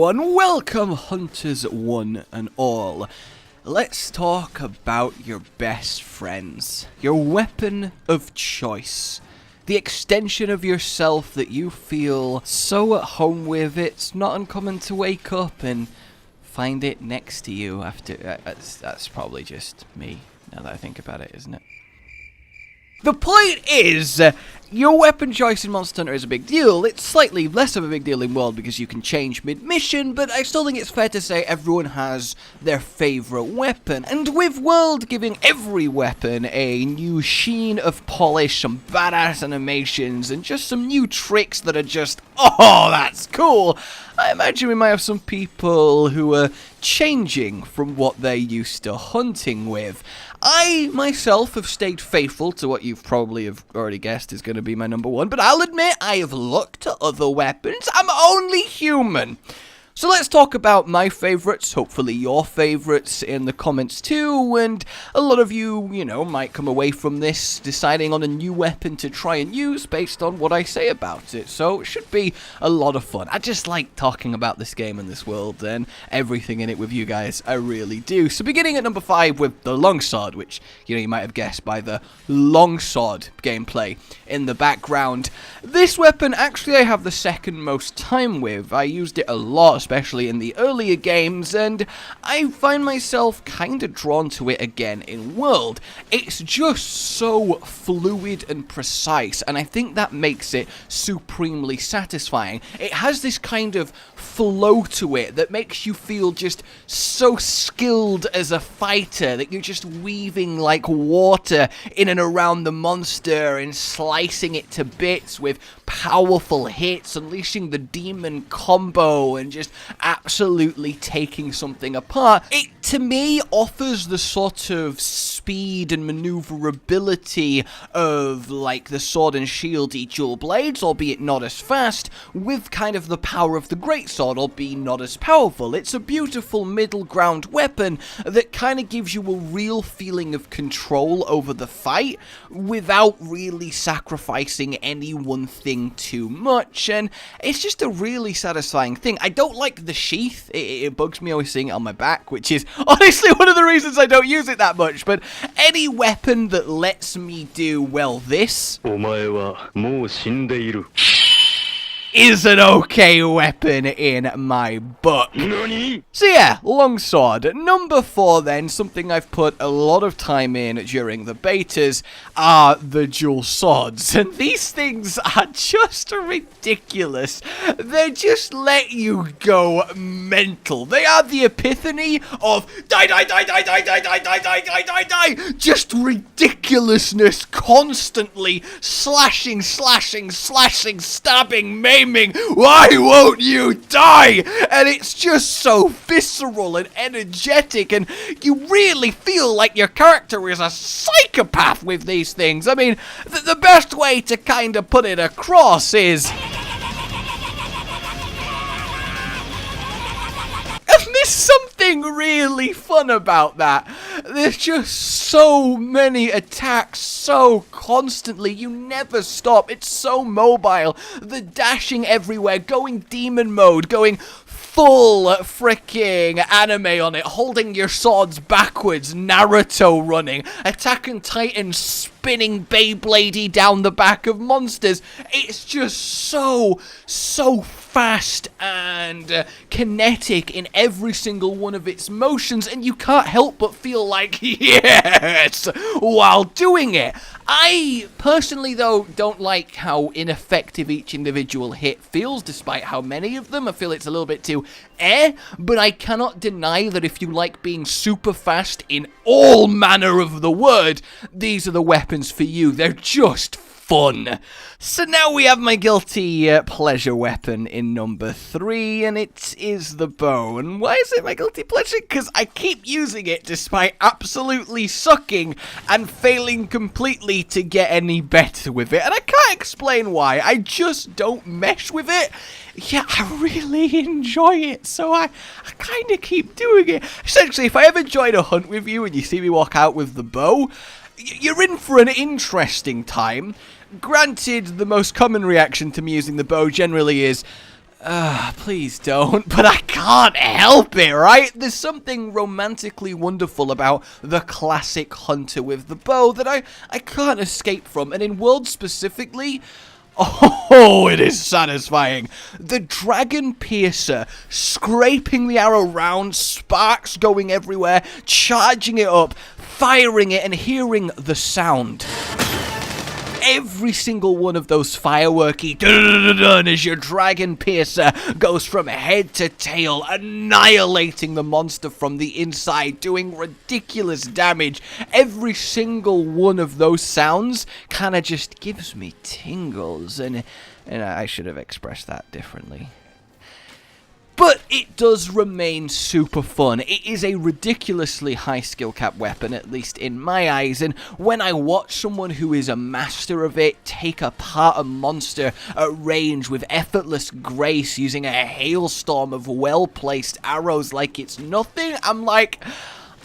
everyone, welcome hunters one and all. Let's talk about your best friends, your weapon of choice, the extension of yourself that you feel so at home with. It's not uncommon to wake up and find it next to you after, that's probably just me, now that I think about it, isn't it? The point is, your weapon choice in Monster Hunter is a big deal. It's slightly less of a big deal in World because you can change mid-mission, but I still think it's fair to say everyone has their favourite weapon. And with World giving every weapon a new sheen of polish, some badass animations, and just some new tricks that are just, oh, that's cool, I imagine we might have some people who are changing from what they're used to hunting with. I, myself, have stayed faithful to what you've probably have already guessed is going to be my number one, but I'll admit I have looked at other weapons. I'm only human. So let's talk about my favourites, hopefully your favourites in the comments too, and a lot of you, might come away from this deciding on a new weapon to try and use based on what I say about it, so it should be a lot of fun. I just like talking about this game and this world and everything in it with you guys, I really do. So beginning at number 5 with the longsword, which, you might have guessed by the longsword gameplay in the background. This weapon, actually I have the second most time with. I used it a lot, especially in the earlier games, and I find myself kind of drawn to it again in World. It's just so fluid and precise, and I think that makes it supremely satisfying. It has this kind of flow to it that makes you feel just so skilled as a fighter that you're just weaving like water in and around the monster and slicing it to bits with powerful hits, unleashing the demon combo and just absolutely taking something apart. It, to me, offers the sort of speed and maneuverability of like the sword and shieldy dual blades, albeit not as fast, with kind of the power of the greatsword, albeit not as powerful. It's a beautiful middle ground weapon that kind of gives you a real feeling of control over the fight without really sacrificing any one thing too much, and it's just a really satisfying thing. I don't like the sheath. It bugs me always seeing it on my back, which is honestly one of the reasons I don't use it that much, but any weapon that lets me do, well, this is an okay weapon in my book. So yeah, longsword. Number 4 then, something I've put a lot of time in during the betas, are the dual swords. And these things are just ridiculous. They just let you go mental. They are the epiphany of die, die, die, die, die, die, die, die, die, die, die, die. Just ridiculousness, constantly slashing, slashing, slashing, stabbing, maiming. Why won't you die? And it's just so visceral and energetic, and you really feel like your character is a psychopath with these things. I mean, the best way to kind of put it across is, there's something really fun about that. There's just so many attacks so constantly. You never stop. It's so mobile. The dashing everywhere, going demon mode, going full freaking anime on it, holding your swords backwards, Naruto running, Attack on Titan spinning Beybladey down the back of monsters. It's just so fast and kinetic in every single one of its motions, and you can't help but feel like, yes, while doing it. I personally, though, don't like how ineffective each individual hit feels, despite how many of them. I feel it's a little bit too but I cannot deny that if you like being super fast in all manner of the word, these are the weapons for you. They're just fun. So now we have my guilty pleasure weapon in number 3, and it is the bow. And why is it my guilty pleasure? Because I keep using it despite absolutely sucking and failing completely to get any better with it. And I can't explain why. I just don't mesh with it. Yeah, I really enjoy it, so I kind of keep doing it. Essentially, if I ever join a hunt with you and you see me walk out with the bow, you're in for an interesting time. Granted, the most common reaction to me using the bow generally is, Please don't, but I can't help it, right? There's something romantically wonderful about the classic hunter with the bow that I can't escape from, and in World specifically, oh, it is satisfying. The Dragon Piercer, scraping the arrow round, sparks going everywhere, charging it up, firing it, and hearing the sound. Every single one of those fireworky dun as your Dragon Piercer goes from head to tail, annihilating the monster from the inside, doing ridiculous damage. Every single one of those sounds kind of just gives me tingles, and I should have expressed that differently. But it does remain super fun. It is a ridiculously high skill cap weapon, at least in my eyes, and when I watch someone who is a master of it take apart a monster at range with effortless grace using a hailstorm of well-placed arrows like it's nothing, I'm like,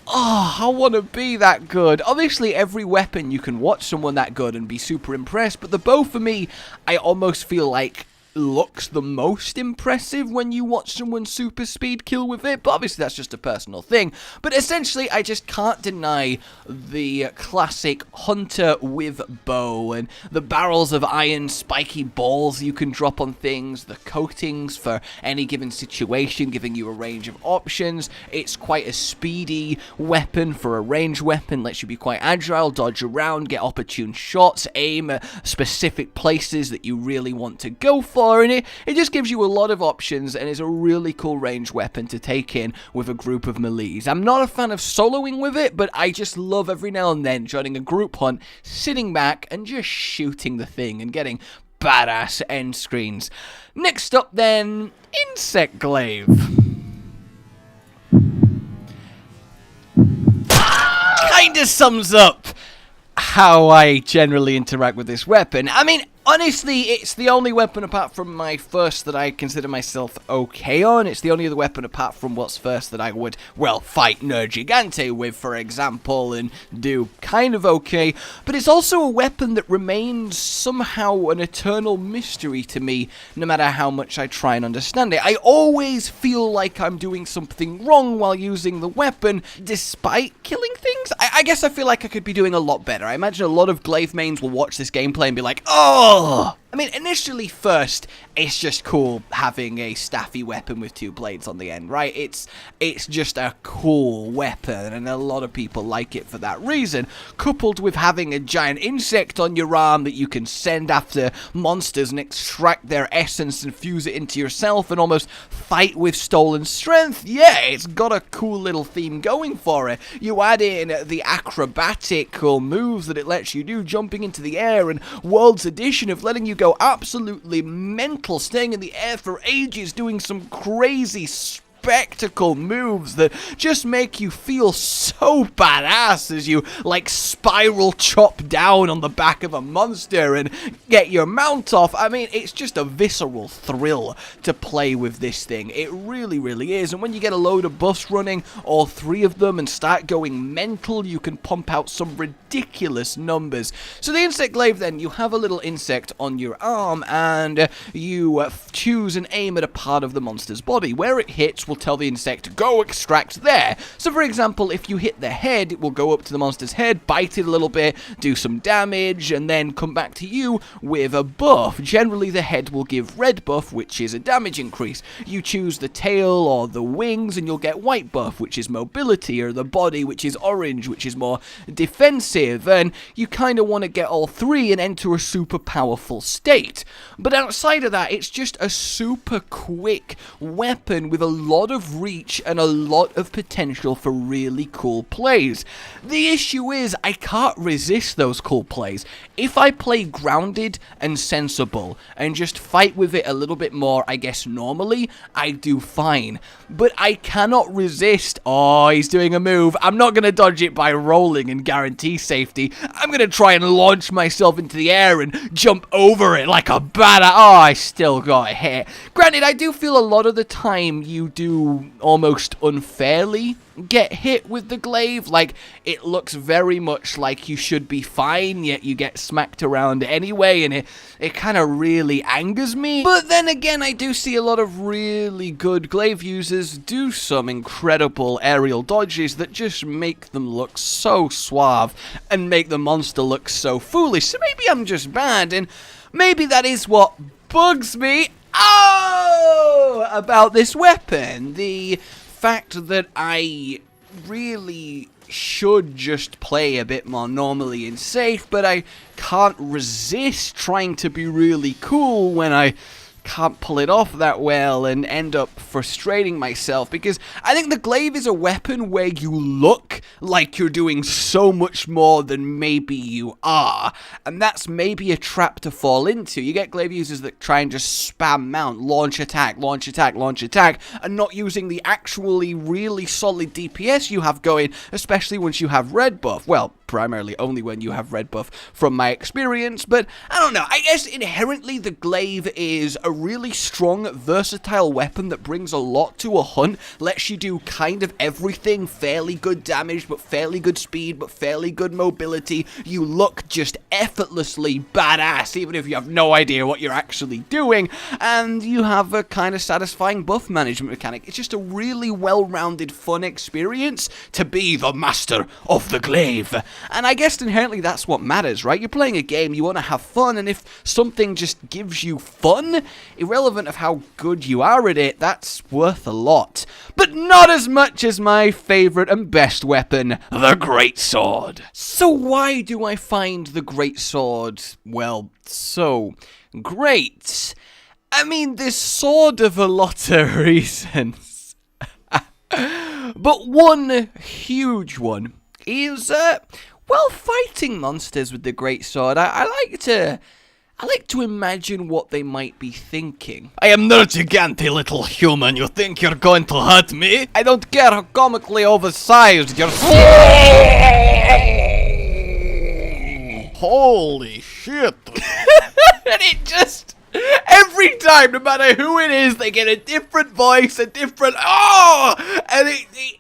oh, I want to be that good. Obviously, every weapon you can watch someone that good and be super impressed, but the bow for me, I almost feel like looks the most impressive when you watch someone super speed kill with it, but obviously that's just a personal thing. But essentially, I just can't deny the classic hunter with bow and the barrels of iron spiky balls you can drop on things, the coatings for any given situation, giving you a range of options. It's quite a speedy weapon for a ranged weapon, lets you be quite agile, dodge around, get opportune shots, aim at specific places that you really want to go for. And it just gives you a lot of options and is a really cool range weapon to take in with a group of melees. I'm not a fan of soloing with it, but I just love every now and then joining a group hunt, sitting back and just shooting the thing and getting badass end screens. Next up then, Insect Glaive. Kinda sums up how I generally interact with this weapon. I mean, honestly, it's the only weapon apart from my first that I consider myself okay on. It's the only other weapon apart from what's first that I would, well, fight Nergigante with, for example, and do kind of okay. But it's also a weapon that remains somehow an eternal mystery to me, no matter how much I try and understand it. I always feel like I'm doing something wrong while using the weapon, despite killing things. I guess I feel like I could be doing a lot better. I imagine a lot of Glaive mains will watch this gameplay and be like, oh! I mean, initially, first, it's just cool having a staffy weapon with two blades on the end, right? It's just a cool weapon, and a lot of people like it for that reason, coupled with having a giant insect on your arm that you can send after monsters and extract their essence and fuse it into yourself and almost fight with stolen strength. Yeah, it's got a cool little theme going for it. You add in the acrobatic cool moves that it lets you do, jumping into the air, and World's Edition of letting you go absolutely mental, staying in the air for ages, doing some crazy spectacle moves that just make you feel so badass as you, like, spiral chop down on the back of a monster and get your mount off. I mean, it's just a visceral thrill to play with this thing. It really, really is. And when you get a load of buffs running, all three of them, and start going mental, you can pump out some ridiculous numbers. So the Insect Glaive, then, you have a little insect on your arm, and you choose and aim at a part of the monster's body. Where it hits will tell the insect to go extract there. So for example, if you hit the head, it will go up to the monster's head, bite it a little bit, do some damage, and then come back to you with a buff. Generally the head will give red buff, which is a damage increase. You choose the tail or the wings and you'll get white buff, which is mobility, or the body, which is orange, which is more defensive, and you kind of want to get all three and enter a super powerful state. But outside of that, it's just a super quick weapon with a lot of reach and a lot of potential for really cool plays. The issue is I can't resist those cool plays. If I play grounded and sensible and just fight with it a little bit more, I guess normally, I do fine. But I cannot resist, oh, he's doing a move, I'm not going to dodge it by rolling and guarantee safety. I'm going to try and launch myself into the air and jump over it like a badass. Oh, I still got hit. Granted, I do feel a lot of the time you do you almost unfairly get hit with the glaive. Like, it looks very much like you should be fine, yet you get smacked around anyway, and it kind of really angers me. But then again, I do see a lot of really good glaive users do some incredible aerial dodges that just make them look so suave and make the monster look so foolish. So maybe I'm just bad, and maybe that is what bugs me about this weapon. The fact that I really should just play a bit more normally and safe, but I can't resist trying to be really cool when I can't pull it off that well and end up frustrating myself, because I think the glaive is a weapon where you look like you're doing so much more than maybe you are, and that's maybe a trap to fall into. You get glaive users that try and just spam mount, launch attack, launch attack, launch attack, and not using the actually really solid DPS you have going, especially once you have red buff. Well, primarily only when you have red buff from my experience, but I don't know. I guess inherently the glaive is a really strong, versatile weapon that brings a lot to a hunt, lets you do kind of everything, fairly good damage, but fairly good speed, but fairly good mobility. You look just effortlessly badass, even if you have no idea what you're actually doing, and you have a kind of satisfying buff management mechanic. It's just a really well-rounded, fun experience to be the master of the glaive. And I guess inherently that's what matters, right? You're playing a game, you want to have fun, and if something just gives you fun, irrelevant of how good you are at it, that's worth a lot. But not as much as my favorite and best weapon, the greatsword. So why do I find the greatsword, well, so great? I mean, there's sort of a lot of reasons. But one huge one is, well, fighting monsters with the greatsword. I like to imagine what they might be thinking. I am no gigantic little human. You think you're going to hurt me? I don't care how comically oversized you're. Holy shit. And it just, every time, no matter who it is, they get a different voice, a different, and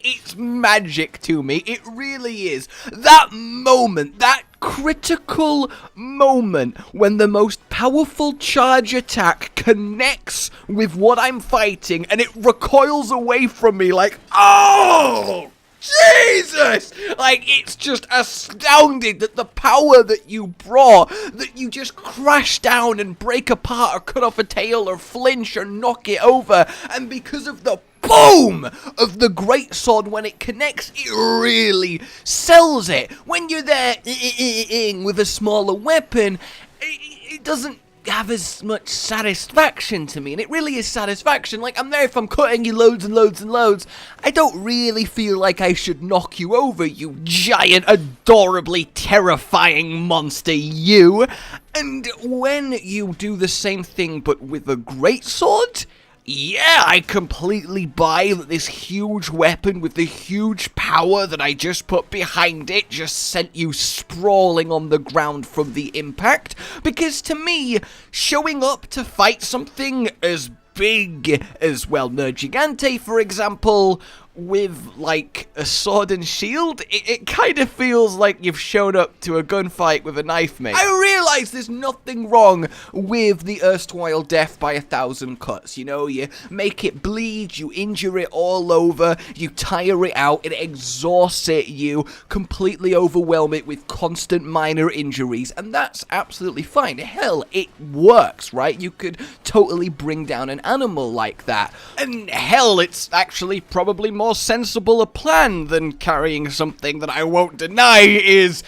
it's magic to me. It really is. That moment, that critical moment when the most powerful charge attack connects with what I'm fighting and it recoils away from me like, oh! Jesus! Like, it's just astounding that the power that you brought, that you just crash down and break apart or cut off a tail or flinch or knock it over, and because of the boom of the greatsword when it connects, it really sells it. When you're there with a smaller weapon, it doesn't have as much satisfaction to me, and it really is satisfaction. Like, I'm there if I'm cutting you loads and loads and loads. I don't really feel like I should knock you over, you giant, adorably terrifying monster, you. And when you do the same thing but with a greatsword, yeah, I completely buy that this huge weapon with the huge power that I just put behind it just sent you sprawling on the ground from the impact. Because to me, showing up to fight something as big as, well, Nergigante, for example, with, like, a sword and shield, it kind of feels like you've shown up to a gunfight with a knife, mate. I realize there's nothing wrong with the erstwhile death by 1,000 cuts. You know, you make it bleed, you injure it all over, you tire it out, it exhausts it, you completely overwhelm it with constant minor injuries, and that's absolutely fine. Hell, it works, right? You could totally bring down an animal like that. And hell, it's actually probably more sensible a plan than carrying something that I won't deny is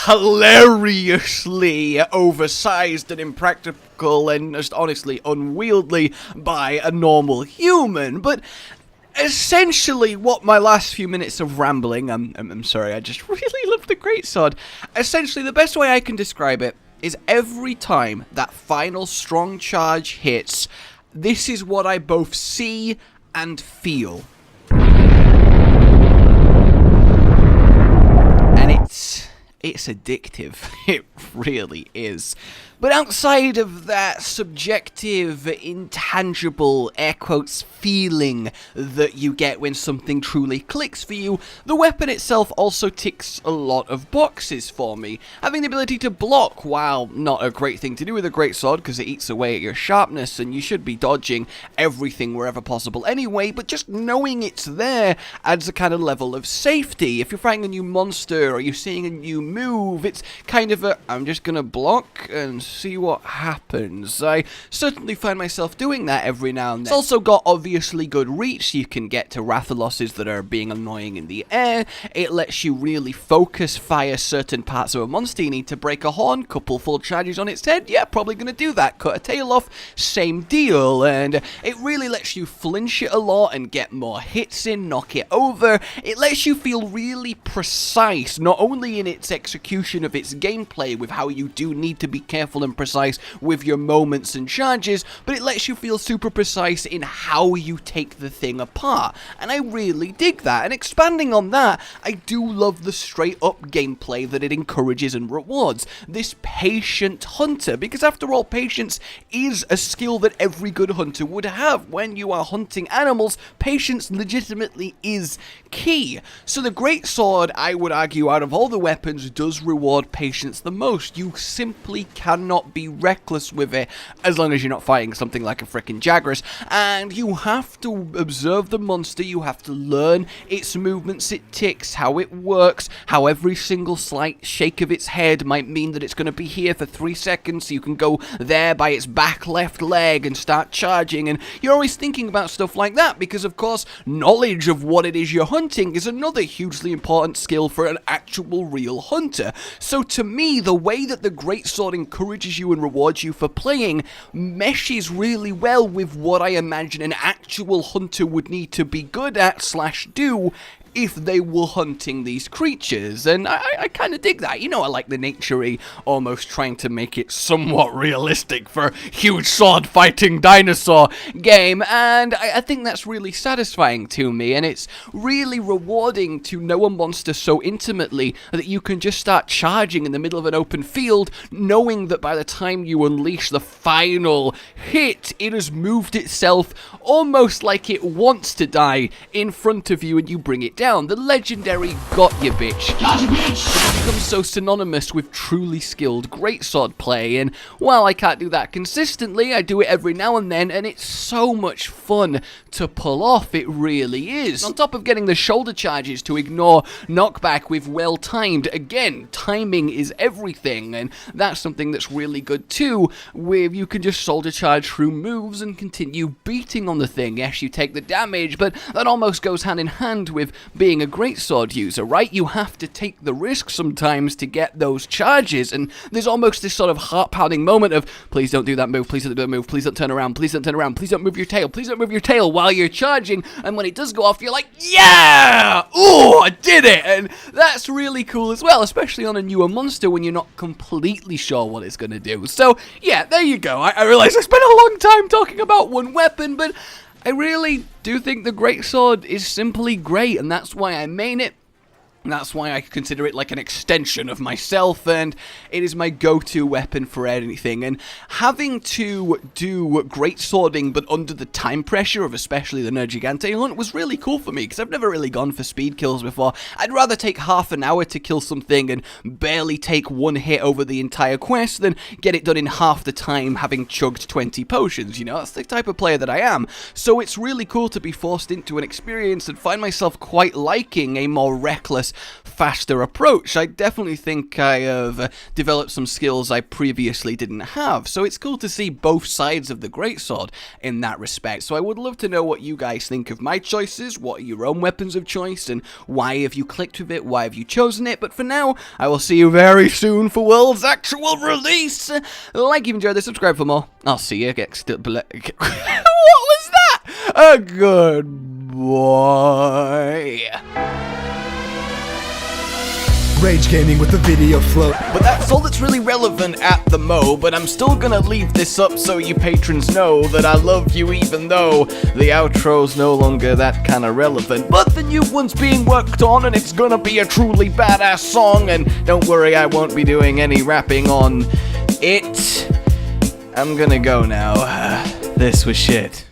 hilariously oversized and impractical and just honestly unwieldy by a normal human. But essentially, what my last few minutes of rambling, I'm sorry, I just really love the greatsword. Essentially, the best way I can describe it is every time that final strong charge hits, this is what I both see and feel. And it's addictive. It really is. But outside of that subjective, intangible, air quotes, feeling that you get when something truly clicks for you, the weapon itself also ticks a lot of boxes for me. Having the ability to block, while not a great thing to do with a greatsword because it eats away at your sharpness and you should be dodging everything wherever possible anyway, but just knowing it's there adds a kind of level of safety. If you're fighting a new monster or you're seeing a new move, it's kind of a, I'm just gonna block and see what happens. I certainly find myself doing that every now and then. It's also got obviously good reach. You can get to Rathaloses that are being annoying in the air. It lets you really focus fire certain parts of a monster. You need to break a horn, couple full charges on its head, yeah, probably gonna do that. Cut a tail off, same deal. And it really lets you flinch it a lot and get more hits in, knock it over. It lets you feel really precise, not only in its execution of its gameplay with how you do need to be careful and precise with your moments and charges, but it lets you feel super precise in how you take the thing apart. And I really dig that. And expanding on that, I do love the straight up gameplay that it encourages and rewards. This patient hunter, because after all, patience is a skill that every good hunter would have. When you are hunting animals, patience legitimately is key. So the greatsword, I would argue, out of all the weapons, does reward patience the most. You simply cannot be reckless with it as long as you're not fighting something like a frickin' Jagras, and you have to observe the monster, you have to learn its movements, it ticks, how it works, how every single slight shake of its head might mean that it's going to be here for 3 seconds, so you can go there by its back left leg and start charging, and you're always thinking about stuff like that, because of course, knowledge of what it is you're hunting is another hugely important skill for an actual real hunter. So to me, the way that the greatsword encourages you and rewards you for playing meshes really well with what I imagine an actual hunter would need to be good at / do if they were hunting these creatures, and I kind of dig that. You know, I like the nature-y, almost trying to make it somewhat realistic for huge sword-fighting dinosaur game, and I think that's really satisfying to me, and it's really rewarding to know a monster so intimately that you can just start charging in the middle of an open field, knowing that by the time you unleash the final hit, it has moved itself almost like it wants to die in front of you, and you bring it down. The legendary got you bitch. Got you bitch! It becomes so synonymous with truly skilled greatsword play, and while I can't do that consistently, I do it every now and then, and it's so much fun to pull off, it really is. On top of getting the shoulder charges to ignore knockback with well-timed, again, timing is everything, and that's something that's really good too, where you can just shoulder charge through moves and continue beating on the thing. Yes, you take the damage, but that almost goes hand in hand with being a greatsword user, right? You have to take the risk sometimes to get those charges, and there's almost this sort of heart-pounding moment of, please don't do that move, please don't do that move, please don't turn around, please don't turn around, please don't move your tail, please don't move your tail while you're charging, and when it does go off, you're like, yeah! Ooh, I did it! And that's really cool as well, especially on a newer monster when you're not completely sure what it's gonna do. So, yeah, there you go. I realize I spent a long time talking about one weapon, but I really do think the greatsword is simply great, and that's why I main it. That's why I consider it like an extension of myself, and it is my go-to weapon for anything. And having to do great swording, but under the time pressure of especially the Nergigante hunt, was really cool for me, because I've never really gone for speed kills before. I'd rather take half an hour to kill something and barely take one hit over the entire quest than get it done in half the time having chugged 20 potions, you know? That's the type of player that I am. So it's really cool to be forced into an experience and find myself quite liking a more reckless, faster approach. I definitely think I have developed some skills I previously didn't have, so it's cool to see both sides of the greatsword in that respect. So I would love to know what you guys think of my choices, what are your own weapons of choice, and why have you clicked with it, why have you chosen it. But for now, I will see you very soon for World's actual release. Like you've enjoyed this, subscribe for more. I'll see you next. What was that? A good boy. Rage Gaming with the video float. But that's all that's really relevant at the mo, but I'm still gonna leave this up so you patrons know that I love you even though the outro's no longer that kinda relevant. But the new one's being worked on and it's gonna be a truly badass song, and don't worry, I won't be doing any rapping on it. I'm gonna go now. This was shit.